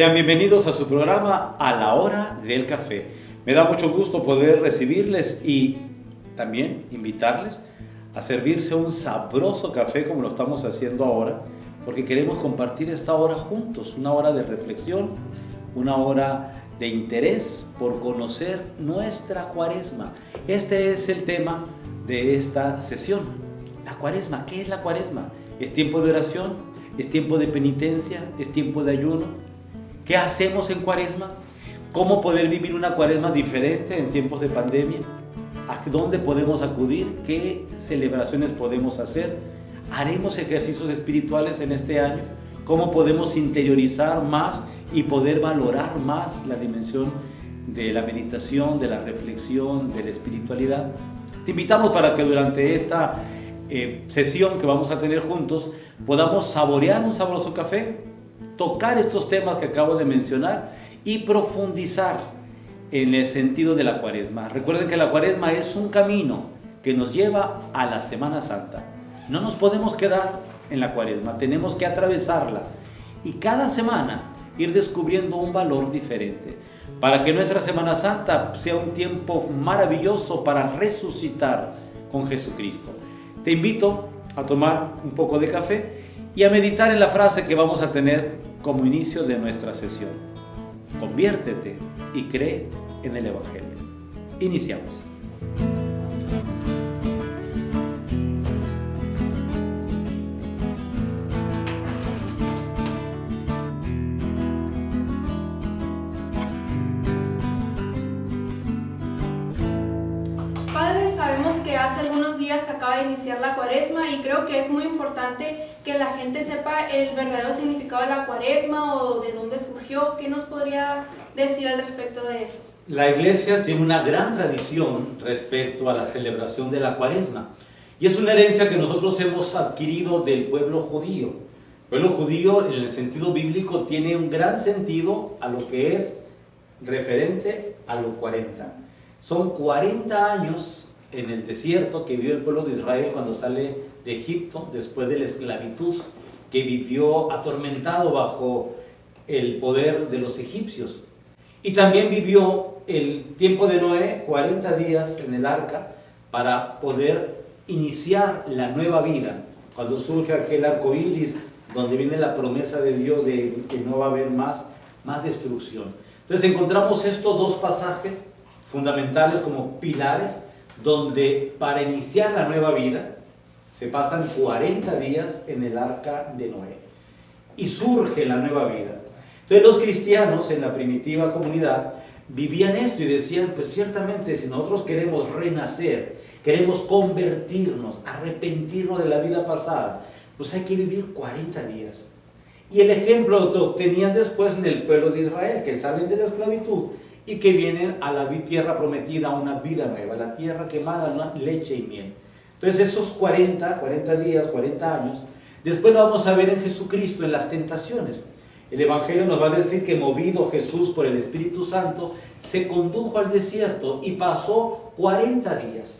Sean bienvenidos a su programa A la Hora del Café. Me da mucho gusto poder recibirles y también invitarles a servirse un sabroso café como lo estamos haciendo ahora, porque queremos compartir esta hora juntos, una hora de reflexión, una hora de interés por conocer nuestra Cuaresma. Este es el tema de esta sesión. La Cuaresma, ¿qué es la Cuaresma? ¿Es tiempo de oración? ¿Es tiempo de penitencia? ¿Es tiempo de ayuno? ¿Qué hacemos en Cuaresma? ¿Cómo poder vivir una Cuaresma diferente en tiempos de pandemia? ¿A dónde podemos acudir? ¿Qué celebraciones podemos hacer? ¿Haremos ejercicios espirituales en este año? ¿Cómo podemos interiorizar más y poder valorar más la dimensión de la meditación, de la reflexión, de la espiritualidad? Te invitamos para que durante esta sesión que vamos a tener juntos podamos saborear un sabroso café, tocar estos temas que acabo de mencionar y profundizar en el sentido de la Cuaresma. Recuerden que la Cuaresma es un camino que nos lleva a la Semana Santa. No nos podemos quedar en la Cuaresma, tenemos que atravesarla y cada semana ir descubriendo un valor diferente para que nuestra Semana Santa sea un tiempo maravilloso para resucitar con Jesucristo. Te invito a tomar un poco de café y a meditar en la frase que vamos a tener como inicio de nuestra sesión. Conviértete y cree en el Evangelio. Iniciamos. Hace algunos días acaba de iniciar la Cuaresma y creo que es muy importante que la gente sepa el verdadero significado de la Cuaresma o de dónde surgió. ¿Qué nos podría decir al respecto de eso? La Iglesia tiene una gran tradición respecto a la celebración de la Cuaresma y es una herencia que nosotros hemos adquirido del pueblo judío. El pueblo judío, en el sentido bíblico, tiene un gran sentido a lo que es referente a los 40. Son 40 años en el desierto que vivió el pueblo de Israel cuando sale de Egipto después de la esclavitud que vivió atormentado bajo el poder de los egipcios. Y también vivió el tiempo de Noé, 40 días en el arca para poder iniciar la nueva vida, cuando surge aquel arco iris donde viene la promesa de Dios de que no va a haber más destrucción. Entonces encontramos estos dos pasajes fundamentales como pilares donde para iniciar la nueva vida se pasan 40 días en el arca de Noé y surge la nueva vida. Entonces los cristianos en la primitiva comunidad vivían esto y decían, pues ciertamente si nosotros queremos renacer, queremos convertirnos, arrepentirnos de la vida pasada, pues hay que vivir 40 días. Y el ejemplo lo tenían después en el pueblo de Israel, que salen de la esclavitud y que vienen a la tierra prometida, a una vida nueva, la tierra que emana leche y miel. Entonces esos 40 días, 40 años, después lo vamos a ver en Jesucristo, en las tentaciones. El Evangelio nos va a decir que movido Jesús por el Espíritu Santo, se condujo al desierto y pasó 40 días.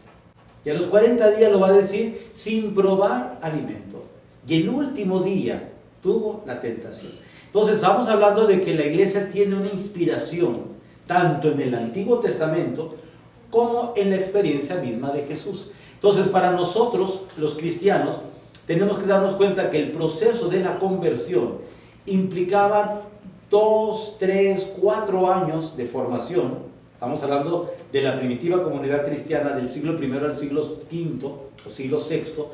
Y a los 40 días lo va a decir sin probar alimento. Y el último día tuvo la tentación. Entonces estamos hablando de que la iglesia tiene una inspiración tanto en el Antiguo Testamento como en la experiencia misma de Jesús. Entonces, para nosotros, los cristianos, tenemos que darnos cuenta que el proceso de la conversión implicaba 2, 3, 4 años de formación. Estamos hablando de la primitiva comunidad cristiana del siglo I al siglo V o siglo VI.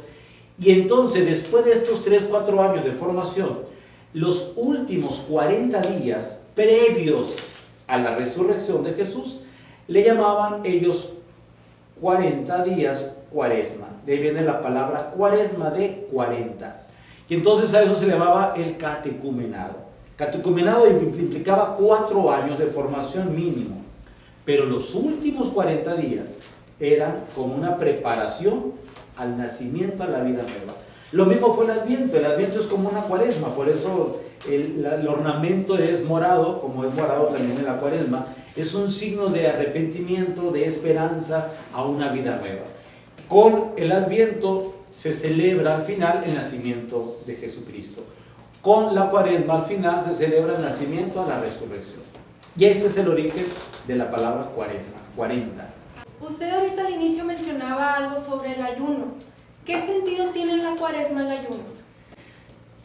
Y entonces, después de estos 3, 4 años de formación, los últimos 40 días previos a la resurrección de Jesús, le llamaban ellos 40 días Cuaresma. De ahí viene la palabra Cuaresma de 40. Y entonces a eso se llamaba el catecumenado. Catecumenado implicaba 4 años de formación mínimo, pero los últimos 40 días eran como una preparación al nacimiento, a la vida nueva. Lo mismo fue el Adviento es como una Cuaresma, por eso el ornamento es morado, como es morado también en la Cuaresma, es un signo de arrepentimiento, de esperanza a una vida nueva. Con el Adviento se celebra al final el nacimiento de Jesucristo. con la cuaresma al final se celebra el nacimiento a la resurrección. Y ese es el origen de la palabra cuaresma, 40. Usted ahorita al inicio mencionaba algo sobre el ayuno. ¿Qué sentido tiene en la cuaresma el ayuno?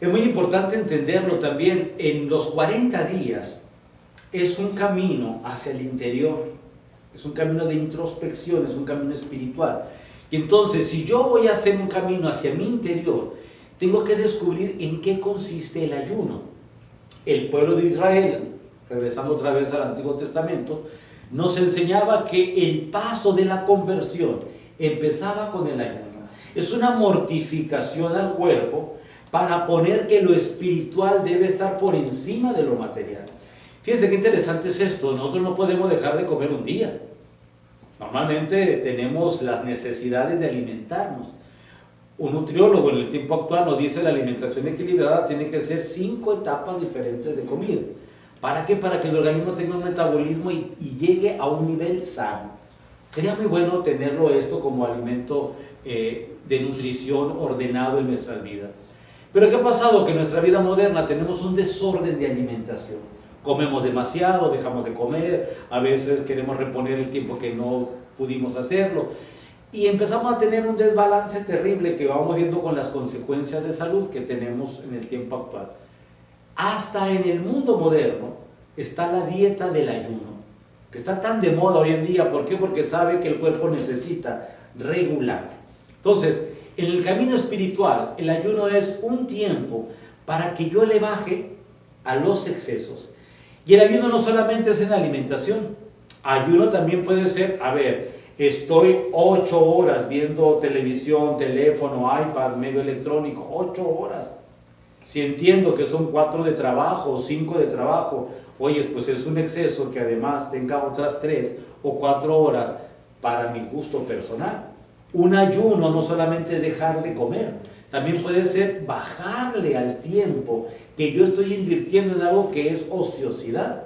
Es muy importante entenderlo también. En los 40 días es un camino hacia el interior, es un camino de introspección, es un camino espiritual. Y entonces, si yo voy a hacer un camino hacia mi interior, tengo que descubrir en qué consiste el ayuno. El pueblo de Israel, regresando otra vez al Antiguo Testamento, nos enseñaba que el paso de la conversión empezaba con el ayuno. Es una mortificación al cuerpo para poner que lo espiritual debe estar por encima de lo material. Fíjense qué interesante es esto. Nosotros no podemos dejar de comer un día. Normalmente tenemos las necesidades de alimentarnos. Un nutriólogo en el tiempo actual nos dice que la alimentación equilibrada tiene que ser 5 etapas diferentes de comida. ¿Para qué? Para que el organismo tenga un metabolismo y llegue a un nivel sano. Sería muy bueno tenerlo esto como alimento de nutrición ordenado en nuestras vidas. Pero ¿qué ha pasado? Que en nuestra vida moderna tenemos un desorden de alimentación. Comemos demasiado, dejamos de comer, a veces queremos reponer el tiempo que no pudimos hacerlo. Y empezamos a tener un desbalance terrible que vamos viendo con las consecuencias de salud que tenemos en el tiempo actual. Hasta en el mundo moderno está la dieta del ayuno, que está tan de moda hoy en día. ¿Por qué? Porque sabe que el cuerpo necesita regular. Entonces, en el camino espiritual, el ayuno es un tiempo para que yo le baje a los excesos. Y el ayuno no solamente es en alimentación. Ayuno también puede ser, estoy 8 horas viendo televisión, teléfono, iPad, medio electrónico, 8 horas. Si entiendo que son 4 de trabajo o 5 de trabajo, oye, pues es un exceso que además tenga otras 3 o 4 horas para mi gusto personal. Un ayuno no solamente es dejar de comer, también puede ser bajarle al tiempo que yo estoy invirtiendo en algo que es ociosidad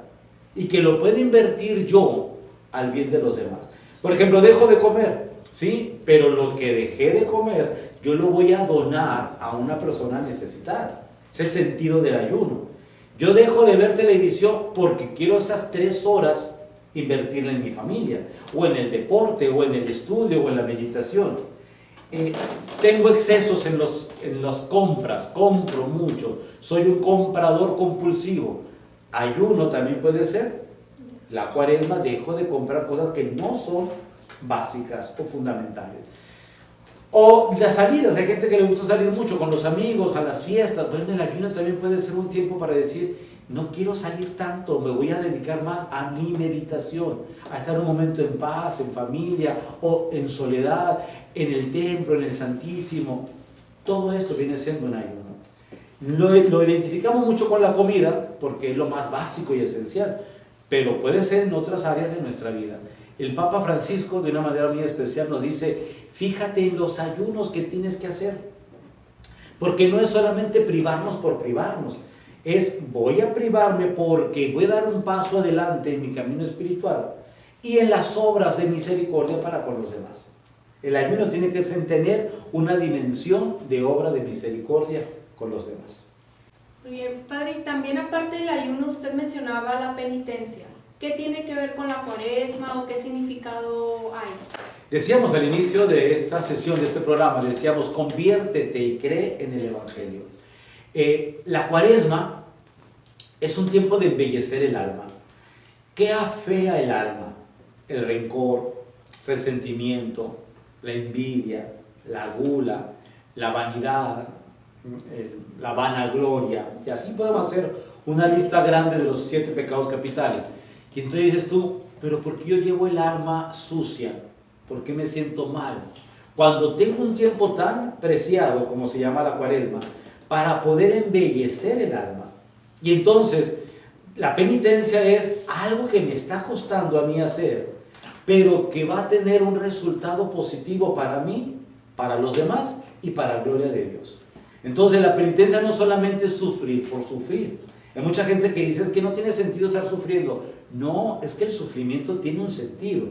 y que lo puedo invertir yo al bien de los demás. Por ejemplo, dejo de comer, ¿sí? Pero lo que dejé de comer, yo lo voy a donar a una persona necesitada. Es el sentido del ayuno. Yo dejo de ver televisión porque quiero esas 3 horas invertirla en mi familia, o en el deporte, o en el estudio, o en la meditación. Tengo excesos en las compras, compro mucho, soy un comprador compulsivo. Ayuno también puede ser. La cuaresma dejo de comprar cosas que no son básicas o fundamentales. O las salidas, hay gente que le gusta salir mucho con los amigos, a las fiestas. Bueno, el ayuno también puede ser un tiempo para decir, no quiero salir tanto, me voy a dedicar más a mi meditación, a estar un momento en paz, en familia, o en soledad, en el templo, en el Santísimo. Todo esto viene siendo un ayuno. Lo identificamos mucho con la comida, porque es lo más básico y esencial, pero puede ser en otras áreas de nuestra vida. El Papa Francisco, de una manera muy especial, nos dice, fíjate en los ayunos que tienes que hacer, porque no es solamente privarnos por privarnos, voy a privarme porque voy a dar un paso adelante en mi camino espiritual y en las obras de misericordia para con los demás. El ayuno tiene que tener una dimensión de obra de misericordia con los demás. Muy bien, padre, y también aparte del ayuno usted mencionaba la penitencia. ¿Qué tiene que ver con la cuaresma o qué significado hay? Decíamos al inicio de esta sesión, de este programa, decíamos, conviértete y cree en el Evangelio. La cuaresma es un tiempo de embellecer el alma. ¿Qué afea el alma? El rencor, resentimiento, la envidia, la gula, la vanidad, la vanagloria. Y así podemos hacer una lista grande de los 7 pecados capitales. Y entonces dices tú, pero ¿por qué yo llevo el alma sucia? ¿Por qué me siento mal? Cuando tengo un tiempo tan preciado, como se llama la cuaresma, para poder embellecer el alma. Y entonces, la penitencia es algo que me está costando a mí hacer, pero que va a tener un resultado positivo para mí, para los demás y para la gloria de Dios. Entonces, la penitencia no solamente es sufrir por sufrir. Hay mucha gente que dice, es que no tiene sentido estar sufriendo. No, es que el sufrimiento tiene un sentido.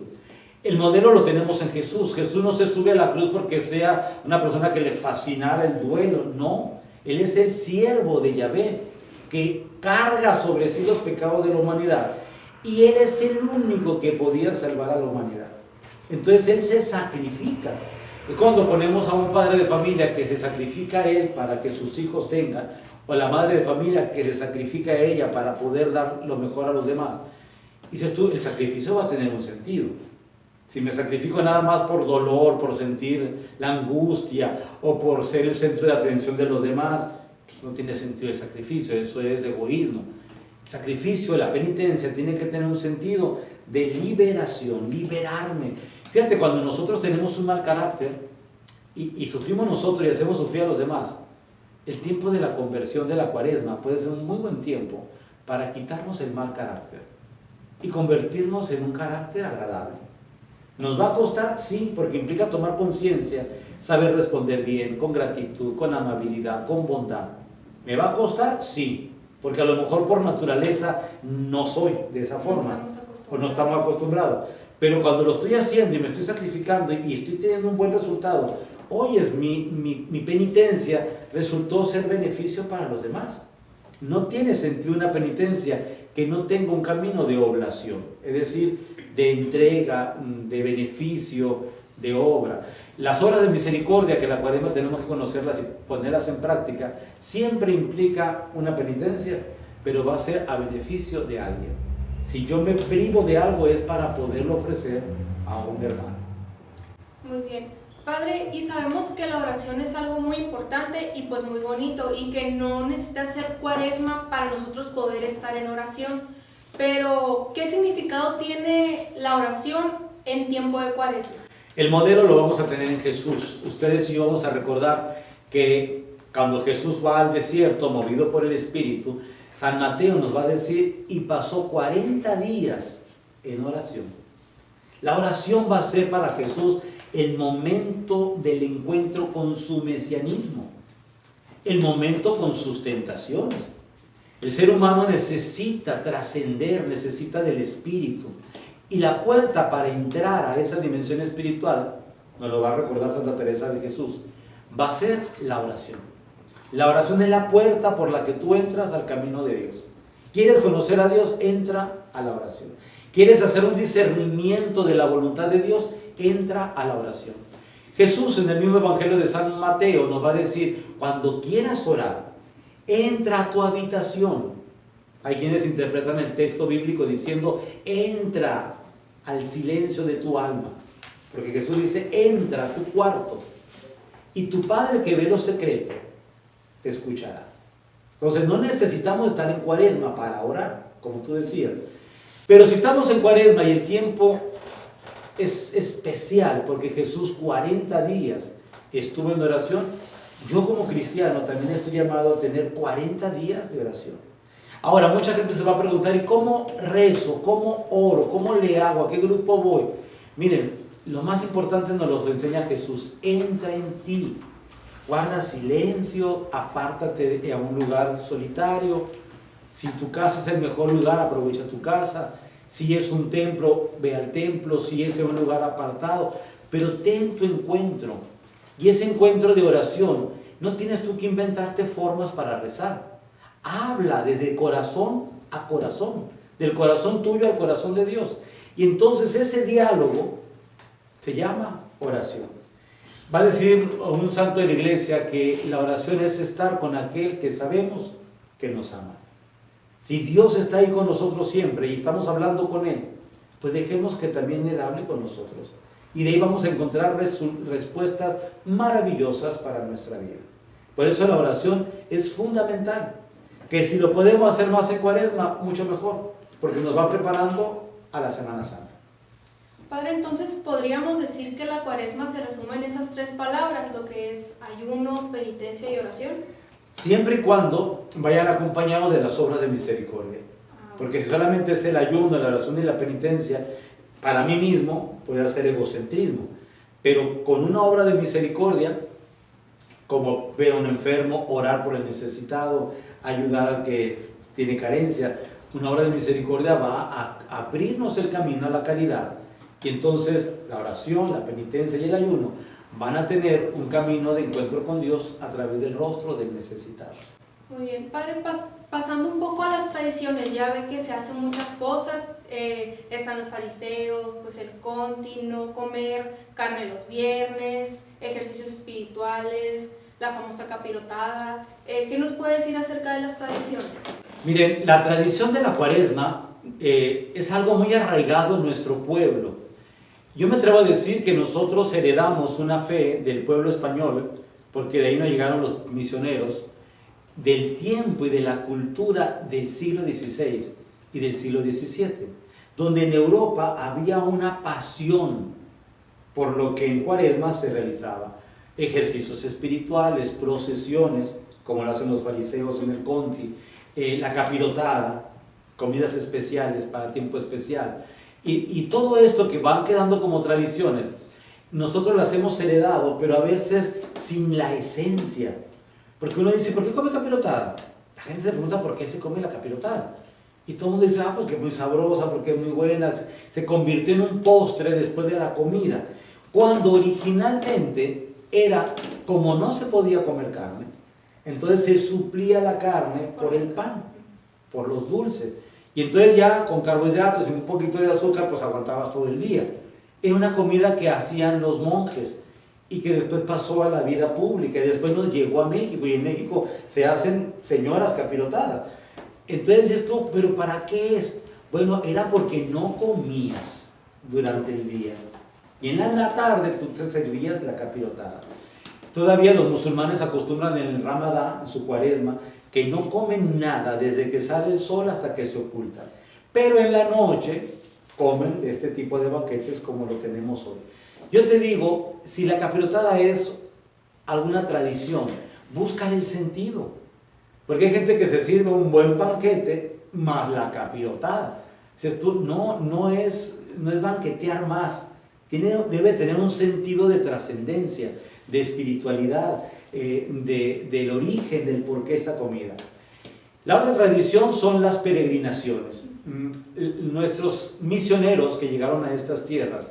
El modelo lo tenemos en Jesús. Jesús no se sube a la cruz porque sea una persona que le fascinara el duelo. No, Él es el siervo de Yahvé, que carga sobre sí los pecados de la humanidad. Y Él es el único que podía salvar a la humanidad. Entonces Él se sacrifica. Es cuando ponemos a un padre de familia que se sacrifica a él para que sus hijos tengan, o a la madre de familia que se sacrifica a ella para poder dar lo mejor a los demás. Dices tú, el sacrificio va a tener un sentido. Si me sacrifico nada más por dolor, por sentir la angustia o por ser el centro de atención de los demás, pues no tiene sentido el sacrificio, eso es egoísmo. El sacrificio, la penitencia, tiene que tener un sentido de liberación, liberarme. Fíjate, cuando nosotros tenemos un mal carácter y sufrimos nosotros y hacemos sufrir a los demás, el tiempo de la conversión de la Cuaresma puede ser un muy buen tiempo para quitarnos el mal carácter y convertirnos en un carácter agradable. ¿Nos va a costar? Sí, porque implica tomar conciencia, saber responder bien, con gratitud, con amabilidad, con bondad. ¿Me va a costar? Sí, porque a lo mejor por naturaleza no soy de esa forma, o no estamos acostumbrados. Pero cuando lo estoy haciendo y me estoy sacrificando y estoy teniendo un buen resultado, hoy es mi penitencia, resultó ser beneficio para los demás. No tiene sentido una penitencia que no tenga un camino de oblación, es decir, de entrega, de beneficio, de obra. Las obras de misericordia que la Cuaresma tenemos que conocerlas y ponerlas en práctica, siempre implica una penitencia, pero va a ser a beneficio de alguien. Si yo me privo de algo es para poderlo ofrecer a un hermano. Muy bien. Padre, y sabemos que la oración es algo muy importante y pues muy bonito y que no necesita ser Cuaresma para nosotros poder estar en oración. Pero, ¿qué significado tiene la oración en tiempo de Cuaresma? El modelo lo vamos a tener en Jesús. Ustedes y yo vamos a recordar que cuando Jesús va al desierto, movido por el Espíritu, San Mateo nos va a decir, y pasó 40 días en oración. La oración va a ser para Jesús el momento del encuentro con su mesianismo, el momento con sus tentaciones. El ser humano necesita trascender, necesita del Espíritu. Y la puerta para entrar a esa dimensión espiritual, nos lo va a recordar Santa Teresa de Jesús, va a ser la oración. La oración es la puerta por la que tú entras al camino de Dios. ¿Quieres conocer a Dios? Entra a la oración. ¿Quieres hacer un discernimiento de la voluntad de Dios? Entra a la oración. Jesús en el mismo Evangelio de San Mateo nos va a decir, cuando quieras orar, entra a tu habitación. Hay quienes interpretan el texto bíblico diciendo, entra al silencio de tu alma. Porque Jesús dice, entra a tu cuarto y tu Padre que ve lo secreto te escuchará. Entonces no necesitamos estar en Cuaresma para orar, como tú decías. Pero si estamos en Cuaresma y el tiempo es especial, porque Jesús 40 días estuvo en oración, yo como cristiano también estoy llamado a tener 40 días de oración. Ahora, mucha gente se va a preguntar, ¿y cómo rezo? ¿Cómo oro? ¿Cómo le hago? ¿A qué grupo voy? Miren, lo más importante nos lo enseña Jesús. Entra en ti. Guarda silencio, apártate a un lugar solitario. Si tu casa es el mejor lugar, aprovecha tu casa. Si es un templo, ve al templo. Si es un lugar apartado. Pero ten tu encuentro. Y ese encuentro de oración, no tienes tú que inventarte formas para rezar. Habla desde corazón a corazón, del corazón tuyo al corazón de Dios. Y entonces ese diálogo se llama oración. Va a decir un santo de la iglesia que la oración es estar con aquel que sabemos que nos ama. Si Dios está ahí con nosotros siempre y estamos hablando con Él, pues dejemos que también Él hable con nosotros. Y de ahí vamos a encontrar respuestas maravillosas para nuestra vida. Por eso la oración es fundamental. Que si lo podemos hacer más en Cuaresma, mucho mejor, porque nos va preparando a la Semana Santa. Padre, entonces podríamos decir que la Cuaresma se resume en esas tres palabras, lo que es ayuno, penitencia y oración. Siempre y cuando vayan acompañados de las obras de misericordia. Porque si solamente es el ayuno, la oración y la penitencia, para mí mismo puede ser egocentrismo. Pero con una obra de misericordia, como ver a un enfermo, orar por el necesitado, ayudar al que tiene carencia, una obra de misericordia va a abrirnos el camino a la caridad. Y entonces la oración, la penitencia y el ayuno van a tener un camino de encuentro con Dios a través del rostro del necesitado. Muy bien, padre, pasando un poco a las tradiciones, ya ve que se hacen muchas cosas, están los fariseos, pues el conti, no comer carne los viernes, ejercicios espirituales, la famosa capirotada. ¿Qué nos puede decir acerca de las tradiciones? Miren, la tradición de la Cuaresma es algo muy arraigado en nuestro pueblo. Yo me atrevo a decir que nosotros heredamos una fe del pueblo español, porque de ahí nos llegaron los misioneros, del tiempo y de la cultura del siglo XVI y del siglo XVII, donde en Europa había una pasión por lo que en Cuaresma se realizaba. Ejercicios espirituales, procesiones, como lo hacen los fariseos en el Conti, la capirotada, comidas especiales para tiempo especial, y todo esto que van quedando como tradiciones, nosotros las hemos heredado, pero a veces sin la esencia. Porque uno dice, ¿por qué come capirotada? La gente se pregunta por qué se come la capirotada. Y todo el mundo dice, porque es muy sabrosa, porque es muy buena. Se convirtió en un postre después de la comida. Cuando originalmente era, como no se podía comer carne, entonces se suplía la carne por el pan, por los dulces. Y entonces ya con carbohidratos y un poquito de azúcar, pues aguantabas todo el día. Era una comida que hacían los monjes y que después pasó a la vida pública y después nos llegó a México, y en México se hacen señoras capirotadas. Entonces esto, ¿pero para qué es? Bueno, era porque no comías durante el día y en la tarde tú te servías la capirotada. Todavía los musulmanes acostumbran en el Ramadán, en su Cuaresma, que no comen nada desde que sale el sol hasta que se oculta, pero en la noche comen este tipo de banquetes como lo tenemos hoy. Yo te digo, si la capirotada es alguna tradición, búscale el sentido. Porque hay gente que se sirve un buen banquete más la capirotada. Si tú, no es banquetear más. Debe tener un sentido de trascendencia, de espiritualidad, del origen, del porqué esta comida. La otra tradición son las peregrinaciones. Nuestros misioneros que llegaron a estas tierras,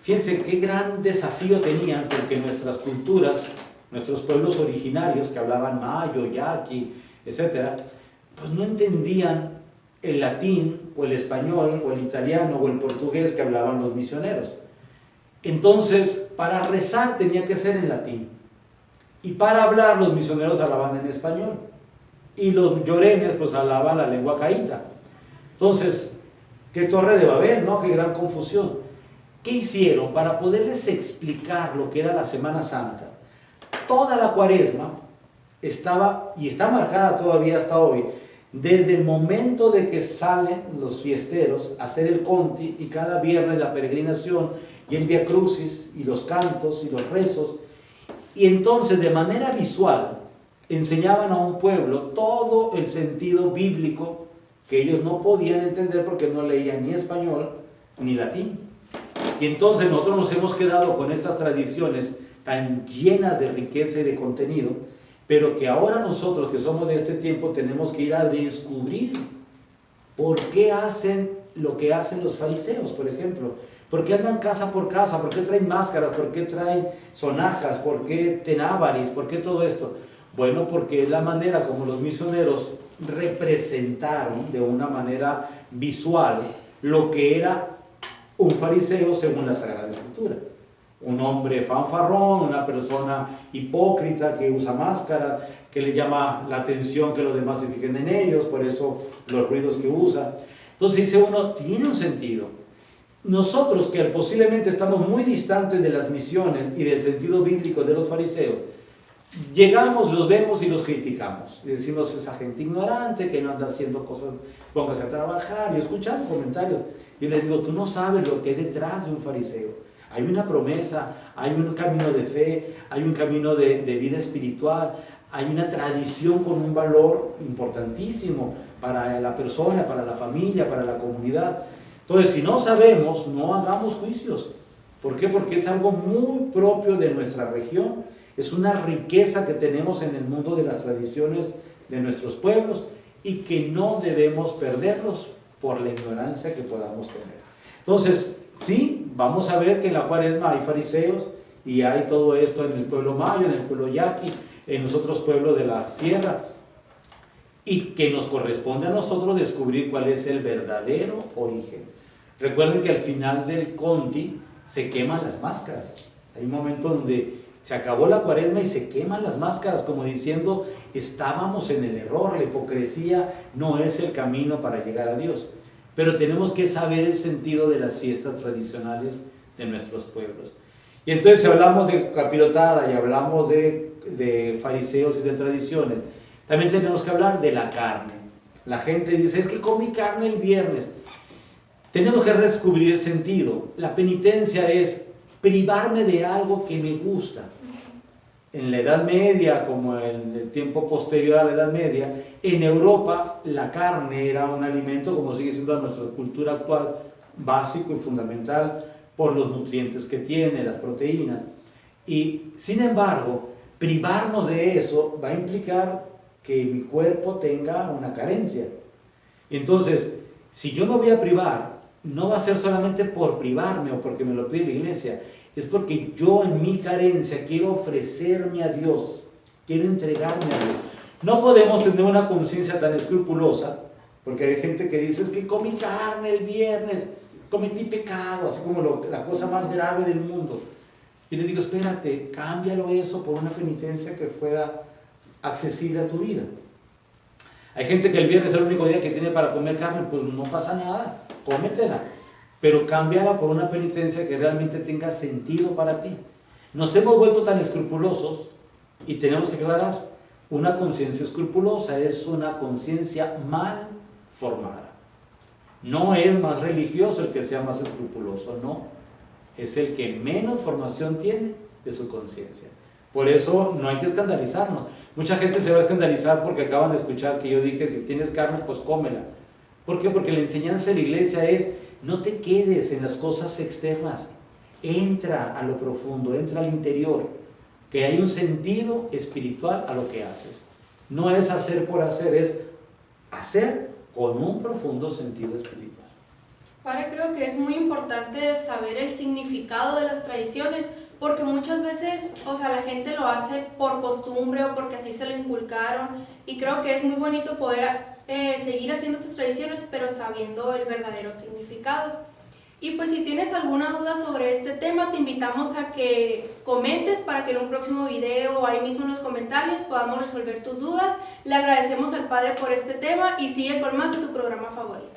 fíjense qué gran desafío tenían, porque nuestras culturas, nuestros pueblos originarios que hablaban mayo, yaqui, etc., pues no entendían el latín o el español o el italiano o el portugués que hablaban los misioneros. Entonces, para rezar tenía que ser en latín, y para hablar los misioneros hablaban en español, y los llorenes pues hablaban la lengua caíta. Entonces, qué torre de Babel, ¿no? Qué gran confusión. ¿Qué hicieron? Para poderles explicar lo que era la Semana Santa, toda la Cuaresma estaba, y está marcada todavía hasta hoy, desde el momento de que salen los fiesteros a hacer el conti, y cada viernes la peregrinación, y el Vía Crucis, y los cantos, y los rezos, y entonces de manera visual enseñaban a un pueblo todo el sentido bíblico que ellos no podían entender porque no leían ni español ni latín. Y entonces nosotros nos hemos quedado con estas tradiciones tan llenas de riqueza y de contenido, pero que ahora nosotros que somos de este tiempo tenemos que ir a descubrir por qué hacen lo que hacen los fariseos, por ejemplo. ¿Por qué andan casa por casa? ¿Por qué traen máscaras? ¿Por qué traen sonajas? ¿Por qué tenábaris? ¿Por qué todo esto? Bueno, porque es la manera como los misioneros representaron de una manera visual lo que era un fariseo según la Sagrada Escritura. Un hombre fanfarrón, una persona hipócrita que usa máscara, que le llama la atención que los demás se fijen en ellos, por eso los ruidos que usa. Entonces dice uno, tiene un sentido. Nosotros que posiblemente estamos muy distantes de las misiones y del sentido bíblico de los fariseos, llegamos, los vemos y los criticamos. Y decimos, esa gente ignorante que no anda haciendo cosas, póngase a trabajar. Y escuchando comentarios, yo les digo, tú no sabes lo que hay detrás de un fariseo. Hay una promesa, hay un camino de fe, hay un camino de vida espiritual, hay una tradición con un valor importantísimo para la persona, para la familia, para la comunidad. Entonces, si no sabemos, no hagamos juicios. ¿Por qué? Porque es algo muy propio de nuestra región. Es una riqueza que tenemos en el mundo de las tradiciones de nuestros pueblos y que no debemos perderlos por la ignorancia que podamos tener. Entonces, sí, vamos a ver que en la Cuaresma hay fariseos y hay todo esto en el pueblo mayo, en el pueblo yaqui, en los otros pueblos de la sierra, y que nos corresponde a nosotros descubrir cuál es el verdadero origen. Recuerden que al final del Conti se queman las máscaras. Hay un momento donde se acabó la cuaresma y se queman las máscaras, como diciendo, estábamos en el error, la hipocresía no es el camino para llegar a Dios. Pero tenemos que saber el sentido de las fiestas tradicionales de nuestros pueblos. Y entonces, si hablamos de capirotada y hablamos de fariseos y de tradiciones, también tenemos que hablar de la carne. La gente dice, es que comí carne el viernes. Tenemos que descubrir el sentido. La penitencia es privarme de algo que me gusta. En la Edad Media, como en el tiempo posterior a la Edad Media, en Europa la carne era un alimento, como sigue siendo en nuestra cultura actual, básico y fundamental por los nutrientes que tiene, las proteínas. Y sin embargo, privarnos de eso va a implicar que mi cuerpo tenga una carencia. Entonces, si yo me voy a privar, no va a ser solamente por privarme o porque me lo pide la iglesia, es porque yo en mi carencia quiero ofrecerme a Dios, quiero entregarme a Dios. No podemos tener una conciencia tan escrupulosa, porque hay gente que dice, es que comí carne el viernes, cometí pecado, así como la cosa más grave del mundo. Y le digo, espérate, cámbialo eso por una penitencia que fuera accesible a tu vida. Hay gente que el viernes es el único día que tiene para comer carne, pues no pasa nada, cómetela, pero cámbiala por una penitencia que realmente tenga sentido para ti. Nos hemos vuelto tan escrupulosos y tenemos que aclarar, una conciencia escrupulosa es una conciencia mal formada. No es más religioso el que sea más escrupuloso, no, es el que menos formación tiene de su conciencia. Por eso no hay que escandalizarnos. Mucha gente se va a escandalizar porque acaban de escuchar que yo dije, si tienes carne, pues cómela. ¿Por qué? Porque la enseñanza de la iglesia es, no te quedes en las cosas externas, entra a lo profundo, entra al interior, que hay un sentido espiritual a lo que haces. No es hacer por hacer, es hacer con un profundo sentido espiritual. Padre, creo que es muy importante saber el significado de las tradiciones, porque muchas veces, la gente lo hace por costumbre o porque así se lo inculcaron, y creo que es muy bonito poder seguir haciendo estas tradiciones, pero sabiendo el verdadero significado. Y pues si tienes alguna duda sobre este tema, te invitamos a que comentes para que en un próximo video o ahí mismo en los comentarios podamos resolver tus dudas. Le agradecemos al Padre por este tema y sigue con más de tu programa favorito.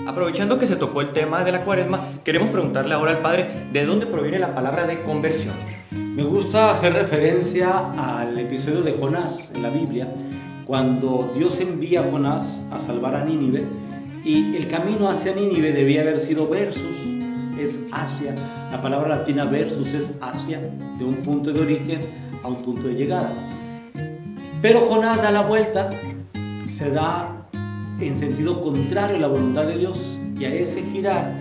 Aprovechando que se tocó el tema de la cuaresma, queremos preguntarle ahora al Padre de dónde proviene la palabra de conversión. Me gusta hacer referencia al episodio de Jonás en la Biblia, cuando Dios envía a Jonás a salvar a Nínive, y el camino hacia Nínive debía haber sido versus, es hacia, la palabra latina versus es hacia, de un punto de origen a un punto de llegada. Pero Jonás da la vuelta, se da en sentido contrario a la voluntad de Dios, y a ese girar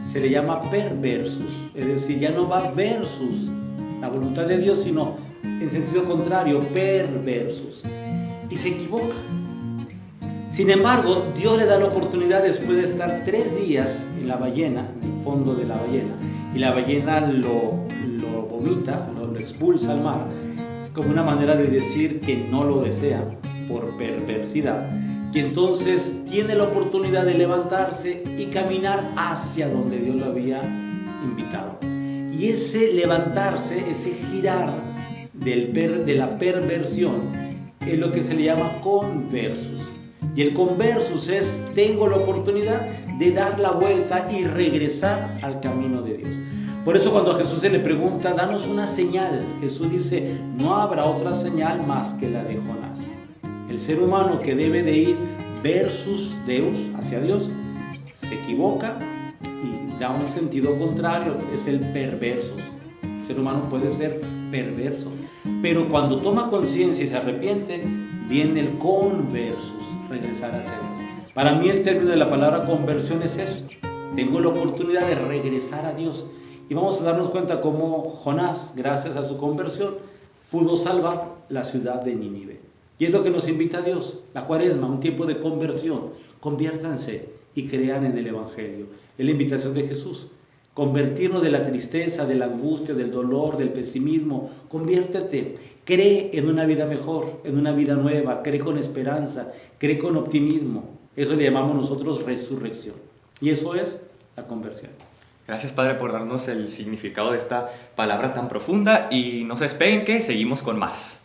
se le llama perversus, es decir, ya no va versus la voluntad de Dios, sino en sentido contrario, perversus, y se equivoca. Sin embargo, Dios le da la oportunidad después de estar 3 días en la ballena, en el fondo de la ballena, y la ballena lo vomita, lo expulsa al mar, como una manera de decir que no lo desea por perversidad. Y entonces tiene la oportunidad de levantarse y caminar hacia donde Dios lo había invitado. Y ese levantarse, ese girar de la perversión es lo que se le llama conversus. Y el conversus es: tengo la oportunidad de dar la vuelta y regresar al camino de Dios. Por eso cuando a Jesús se le pregunta, danos una señal, Jesús dice, no habrá otra señal más que la de Jonás. El ser humano que debe de ir versus Deus, hacia Dios, se equivoca y da un sentido contrario, es el perverso. El ser humano puede ser perverso, pero cuando toma conciencia y se arrepiente, viene el conversus, regresar hacia Dios. Para mí el término de la palabra conversión es eso: tengo la oportunidad de regresar a Dios. Y vamos a darnos cuenta cómo Jonás, gracias a su conversión, pudo salvar la ciudad de Nínive. Y es lo que nos invita a Dios, la Cuaresma, un tiempo de conversión. Conviértanse y crean en el Evangelio. Es la invitación de Jesús. Convertirnos de la tristeza, de la angustia, del dolor, del pesimismo. Conviértete, cree en una vida mejor, en una vida nueva, cree con esperanza, cree con optimismo. Eso le llamamos nosotros resurrección. Y eso es la conversión. Gracias, Padre, por darnos el significado de esta palabra tan profunda, y no se despeguen que seguimos con más.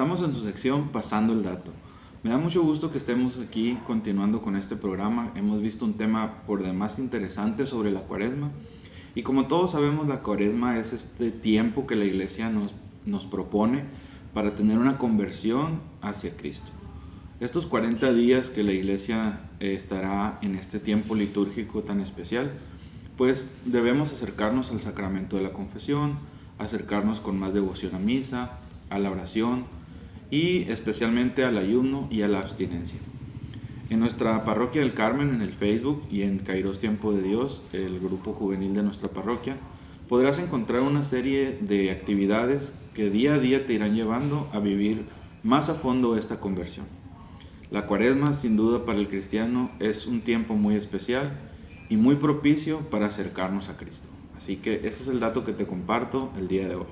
Estamos en su sección Pasando el Dato. Me da mucho gusto que estemos aquí continuando con este programa. Hemos visto un tema por demás interesante sobre la Cuaresma. Y como todos sabemos, la Cuaresma es este tiempo que la Iglesia nos propone para tener una conversión hacia Cristo. Estos 40 días que la Iglesia estará en este tiempo litúrgico tan especial, pues debemos acercarnos al sacramento de la confesión, acercarnos con más devoción a misa, a la oración, y especialmente al ayuno y a la abstinencia. En nuestra parroquia del Carmen, en el Facebook y en Kairos Tiempo de Dios, el grupo juvenil de nuestra parroquia, podrás encontrar una serie de actividades que día a día te irán llevando a vivir más a fondo esta conversión. La Cuaresma, sin duda, para el cristiano es un tiempo muy especial y muy propicio para acercarnos a Cristo. Así que este es el dato que te comparto el día de hoy.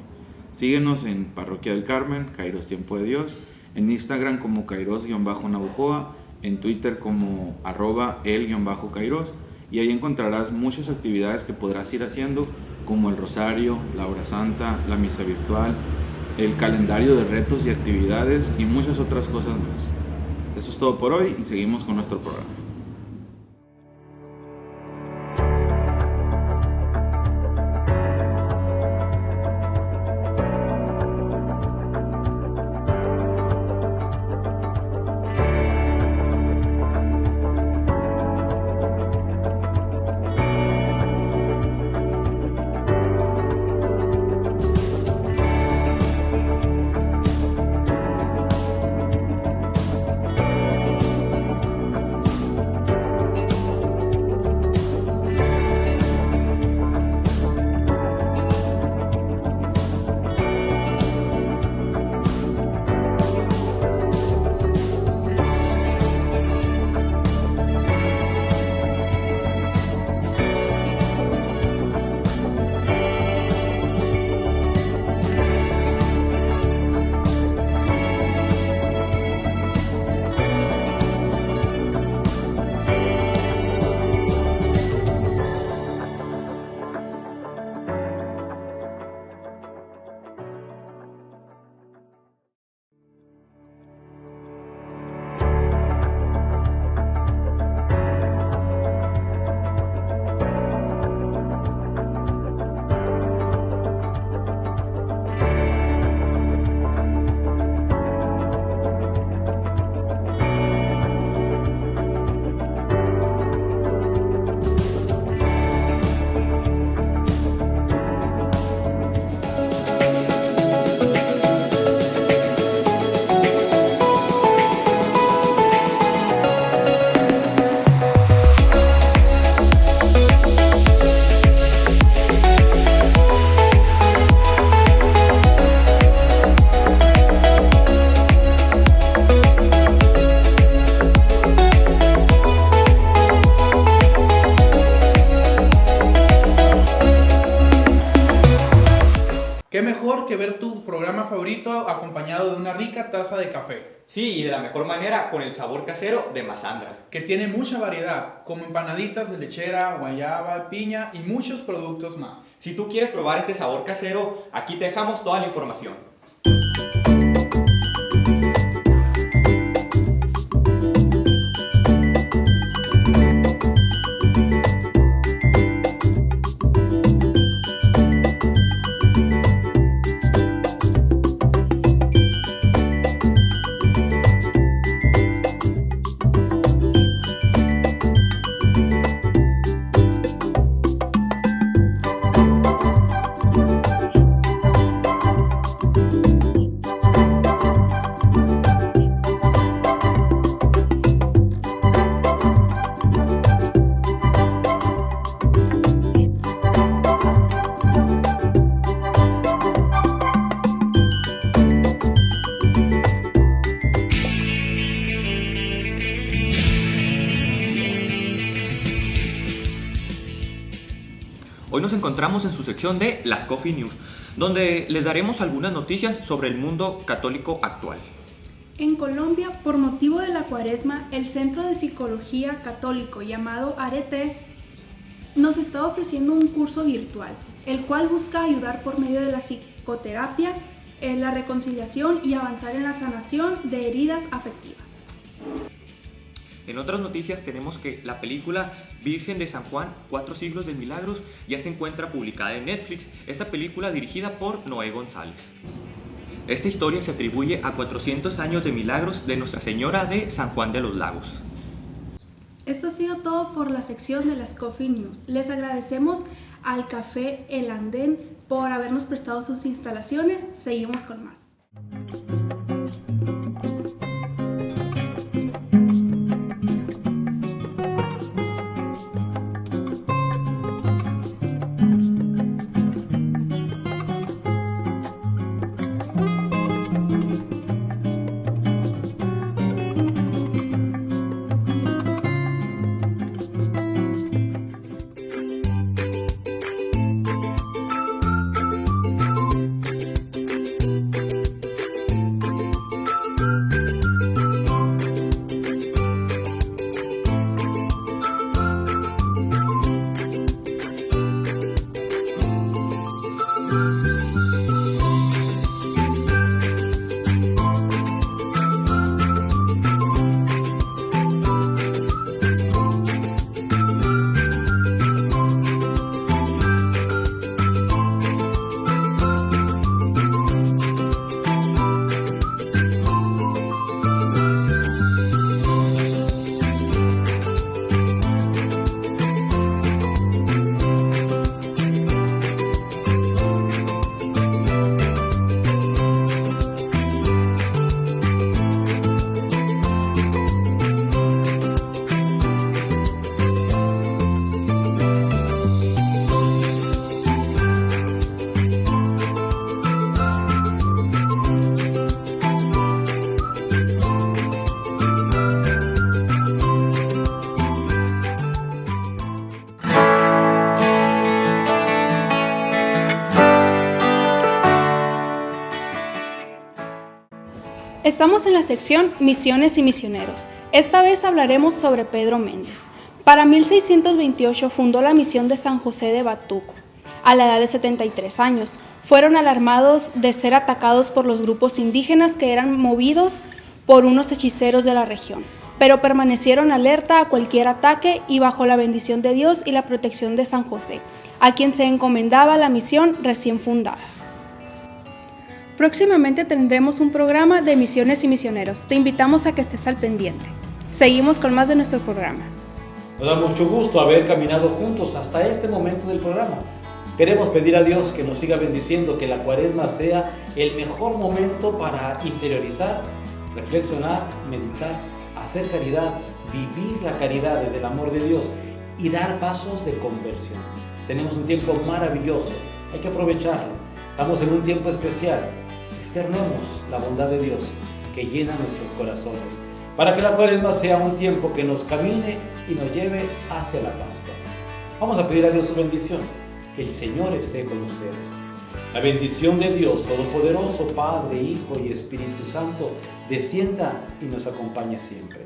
Síguenos en Parroquia del Carmen, Kairos Tiempo de Dios, en Instagram como Kairos-Navojoa, en Twitter como @el_Kairos, y ahí encontrarás muchas actividades que podrás ir haciendo, como el rosario, la hora santa, la misa virtual, el calendario de retos y actividades y muchas otras cosas más. Eso es todo por hoy y seguimos con nuestro programa. ¿Qué mejor que ver tu programa favorito acompañado de una rica taza de café? Sí, y de la mejor manera con el sabor casero de Masandra. Que tiene mucha variedad, como empanaditas de lechera, guayaba, piña y muchos productos más. Si tú quieres probar este sabor casero, aquí te dejamos toda la información. Hoy nos encontramos en su sección de Las Coffee News, donde les daremos algunas noticias sobre el mundo católico actual. En Colombia, por motivo de la Cuaresma, el Centro de Psicología Católico llamado Arete nos está ofreciendo un curso virtual, el cual busca ayudar por medio de la psicoterapia, en la reconciliación y avanzar en la sanación de heridas afectivas. En otras noticias tenemos que la película Virgen de San Juan, 4 siglos de milagros, ya se encuentra publicada en Netflix. Esta película dirigida por Noé González. Esta historia se atribuye a 400 años de milagros de Nuestra Señora de San Juan de los Lagos. Esto ha sido todo por la sección de las Coffee News. Les agradecemos al Café El Andén por habernos prestado sus instalaciones. Seguimos con más. Estamos en la sección Misiones y Misioneros. Esta vez hablaremos sobre Pedro Méndez. Para 1628 fundó la misión de San José de Batuco. A la edad de 73 años, fueron alarmados de ser atacados por los grupos indígenas que eran movidos por unos hechiceros de la región, pero permanecieron alerta a cualquier ataque y bajo la bendición de Dios y la protección de San José, a quien se encomendaba la misión recién fundada. Próximamente tendremos un programa de misiones y misioneros. Te invitamos a que estés al pendiente. Seguimos con más de nuestro programa. Nos da mucho gusto haber caminado juntos hasta este momento del programa. Queremos pedir a Dios que nos siga bendiciendo, que la Cuaresma sea el mejor momento para interiorizar, reflexionar, meditar, hacer caridad, vivir la caridad desde el amor de Dios y dar pasos de conversión. Tenemos un tiempo maravilloso, hay que aprovecharlo. Estamos en un tiempo especial. Externemos la bondad de Dios que llena nuestros corazones, para que la Cuaresma sea un tiempo que nos camine y nos lleve hacia la Pascua. Vamos a pedir a Dios su bendición. El Señor esté con ustedes. La bendición de Dios Todopoderoso, Padre, Hijo y Espíritu Santo, descienda y nos acompañe siempre.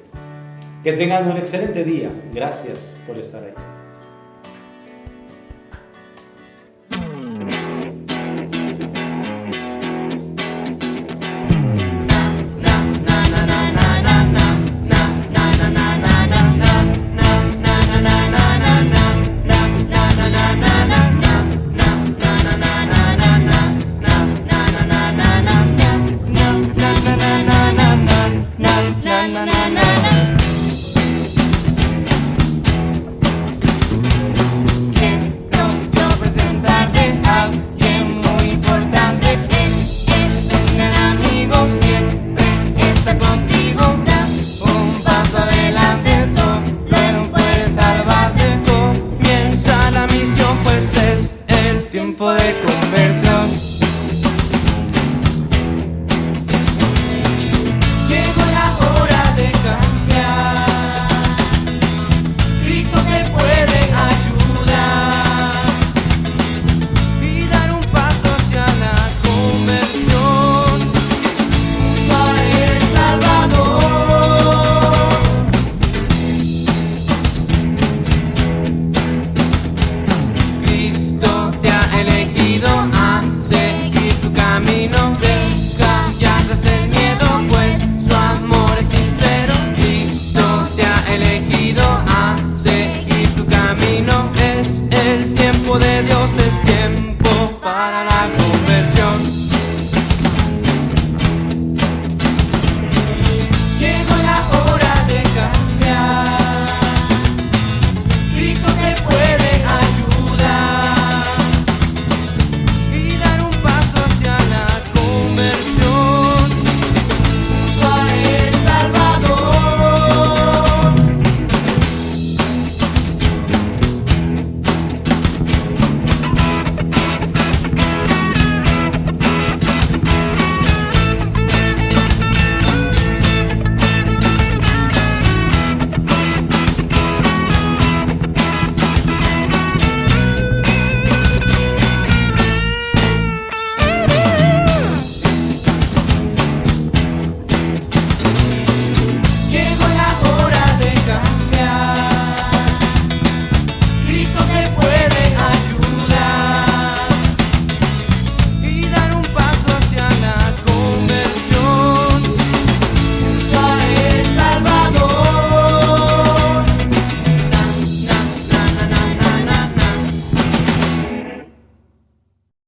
Que tengan un excelente día. Gracias por estar ahí. Siempre está conmigo.